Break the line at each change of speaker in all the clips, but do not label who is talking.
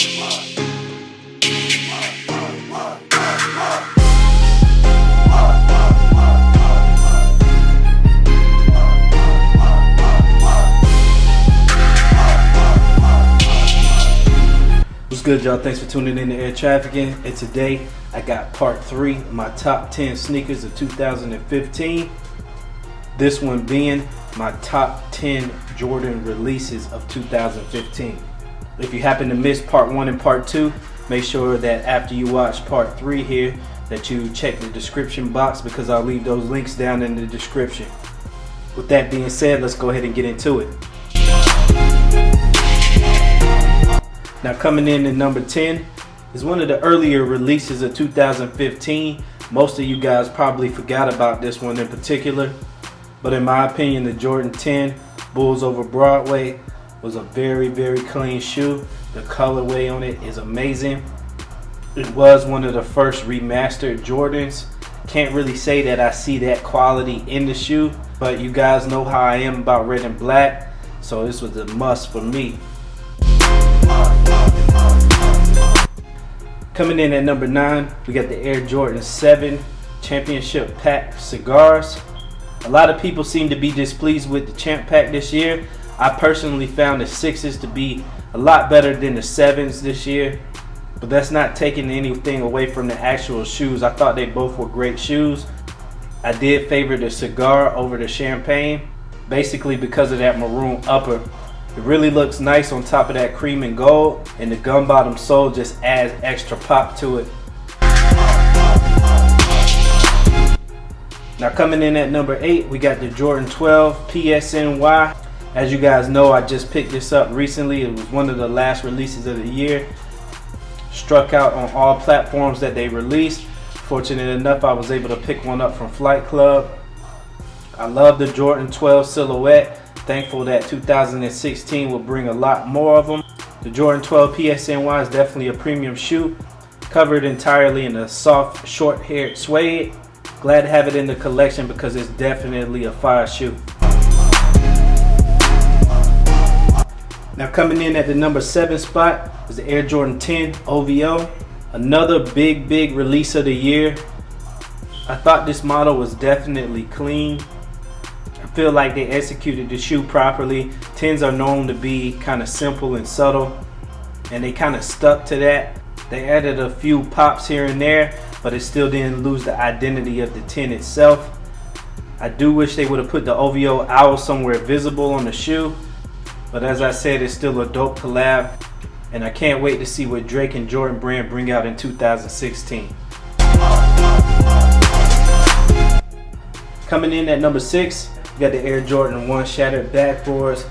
What's good, y'all? Thanks for tuning in to Air Trafficking. And today I got part 3 of my top 10 sneakers of 2015. This one being my top 10 Jordan releases of 2015. If you happen to miss part 1 and part 2, make sure that after you watch part 3 here that you check the description box, because I'll leave those links down in the description. With that being said, let's go ahead and get into it. Now, coming in at number 10 is one of the earlier releases of 2015. Most of you guys probably forgot about this one in particular, but in my opinion, the Jordan 10 Bulls over Broadway was a very, very clean shoe. The colorway on it is amazing. It was one of the first remastered Jordans. Can't really say that I see that quality in the shoe, but you guys know how I am about red and black, so this was a must for me. Coming in at number 9, we got the Air Jordan 7 Championship Pack cigars. A lot of people seem to be displeased with the Champ Pack this year. I personally found the 6s to be a lot better than the 7s this year, but that's not taking anything away from the actual shoes. I thought they both were great shoes. I did favor the cigar over the champagne, basically because of that maroon upper. It really looks nice on top of that cream and gold, and the gum bottom sole just adds extra pop to it. Now, coming in at number 8, we got the Jordan 12 PSNY. As you guys know, I just picked this up recently. It was one of the last releases of the year. Struck out on all platforms that they released. Fortunate enough, I was able to pick one up from Flight Club. I love the Jordan 12 silhouette. Thankful that 2016 will bring a lot more of them. The Jordan 12 PSNY is definitely a premium shoe, covered entirely in a soft, short-haired suede. Glad to have it in the collection because it's definitely a fire shoe. Now, coming in at the number 7 spot is the Air Jordan 10 OVO. Another big release of the year. I thought this model was definitely clean. I feel like they executed the shoe properly. 10s are known to be kind of simple and subtle, and they kind of stuck to that. They added a few pops here and there, but it still didn't lose the identity of the 10 itself. I do wish they would have put the OVO owl somewhere visible on the shoe, but as I said, it's still a dope collab, and I can't wait to see what Drake and Jordan Brand bring out in 2016. Coming in at number 6, we got the Air Jordan 1 Shattered Backboards.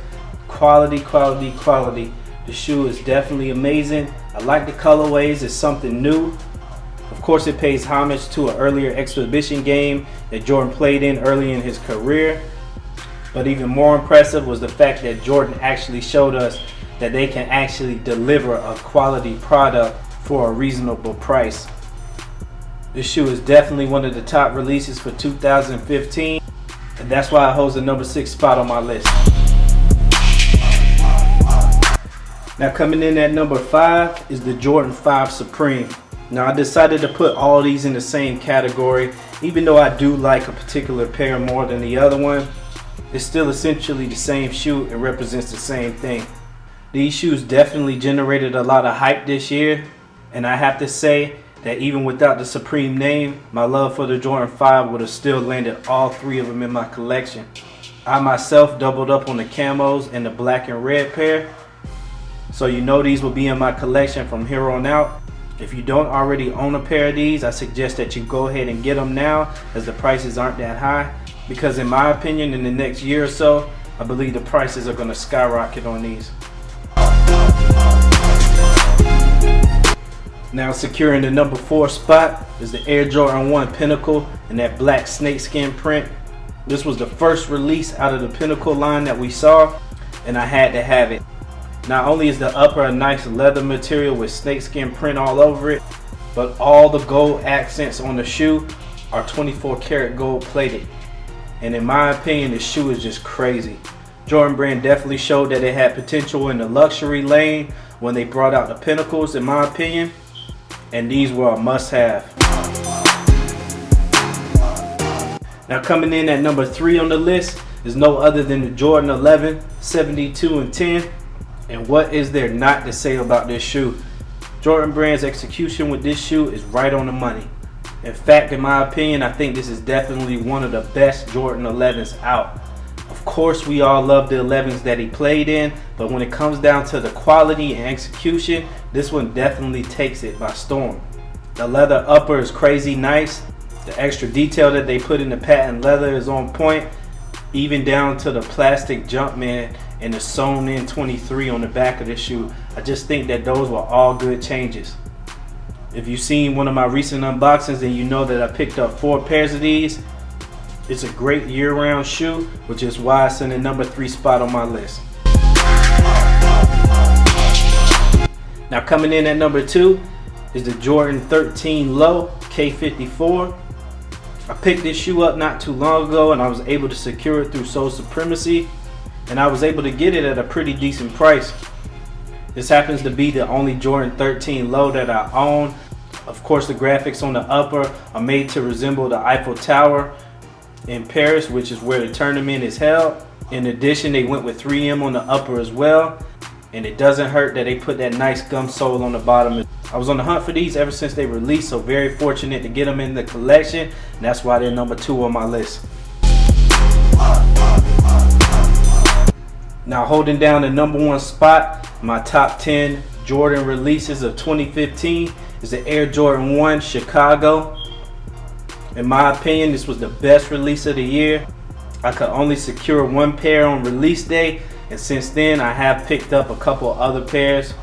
Quality. The shoe is definitely amazing. I like the colorways. It's something new. Of course, it pays homage to an earlier exhibition game that Jordan played in early in his career. But even more impressive was the fact that Jordan actually showed us that they can actually deliver a quality product for a reasonable price. This shoe is definitely one of the top releases for 2015. And that's why it holds the number 6 spot on my list. Now, coming in at number 5 is the Jordan 5 Supreme. Now, I decided to put all these in the same category. Even though I do like a particular pair more than the other one, it's still essentially the same shoe and represents the same thing. These shoes definitely generated a lot of hype this year, and I have to say that even without the Supreme name, my love for the Jordan 5 would have still landed all 3 of them in my collection. I myself doubled up on the camos and the black and red pair, so you know these will be in my collection from here on out. If you don't already own a pair of these, I suggest that you go ahead and get them now, as the prices aren't that high, because in my opinion, in the next year or so, I believe the prices are going to skyrocket on these. Now, securing the number 4 spot is the Air Jordan 1 Pinnacle in that black snakeskin print. This was the first release out of the Pinnacle line that we saw, and I had to have it. Not only is the upper a nice leather material with snakeskin print all over it, but all the gold accents on the shoe are 24 karat gold plated. And in my opinion, the shoe is just crazy. Jordan Brand definitely showed that it had potential in the luxury lane when they brought out the Pinnacles, in my opinion, and these were a must-have. Now coming in at number 3 on the list is no other than the Jordan 11 72 and 10. And what is there not to say about this shoe? Jordan Brand's execution with this shoe is right on the money. In fact, in my opinion, I think this is definitely one of the best Jordan 11s out. Of course, we all love the 11s that he played in, but when it comes down to the quality and execution, this one definitely takes it by storm. The leather upper is crazy nice. The extra detail that they put in the patent leather is on point, even down to the plastic Jumpman and the sewn in 23 on the back of the shoe. I just think that those were all good changes. If you've seen one of my recent unboxings, then you know that I picked up 4 pairs of these. It's a great year-round shoe, which is why it's in the number 3 spot on my list. Now coming in at number 2 is the Jordan 13 Low K54. I picked this shoe up not too long ago and I was able to secure it through Sole Supremacy, and I was able to get it at a pretty decent price. This happens to be the only Jordan 13 Low that I own. Of course, the graphics on the upper are made to resemble the Eiffel Tower in Paris, which is where the tournament is held. In addition, they went with 3M on the upper as well, and it doesn't hurt that they put that nice gum sole on the bottom. I was on the hunt for these ever since they released, so very fortunate to get them in the collection, and that's why they're number 2 on my list. Now holding down the number 1 spot, my top 10 Jordan releases of 2015 is the Air Jordan 1 Chicago. In my opinion, this was the best release of the year. I could only secure 1 pair on release day, and since then I have picked up a couple other pairs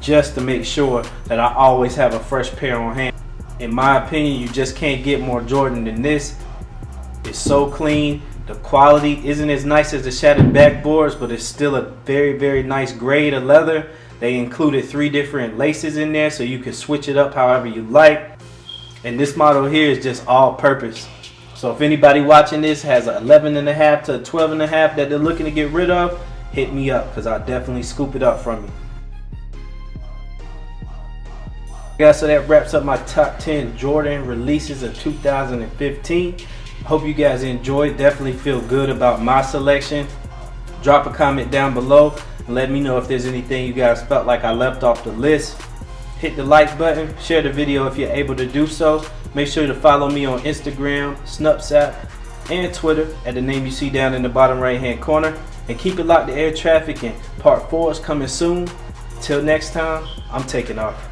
just to make sure that I always have a fresh pair on hand. In my opinion, you just can't get more Jordan than this. It's so clean. The quality isn't as nice as the shattered backboards, but it's still a very, very nice grade of leather. They included 3 different laces in there, so you can switch it up however you like. And this model here is just all purpose. So if anybody watching this has an 11.5 to a 12.5 that they're looking to get rid of, hit me up, because I'll definitely scoop it up from you. Guys, so that wraps up my top 10 Jordan releases of 2015. Hope you guys enjoyed. Definitely feel good about my selection. Drop a comment down below and let me know if there's anything you guys felt like I left off the list. Hit the like button, share the video if you're able to do so. Make sure to follow me on Instagram, Snapchat, and Twitter at the name you see down in the bottom right hand corner. And keep it locked to Air Trafficking. Part 4 is coming soon. Till next time, I'm taking off.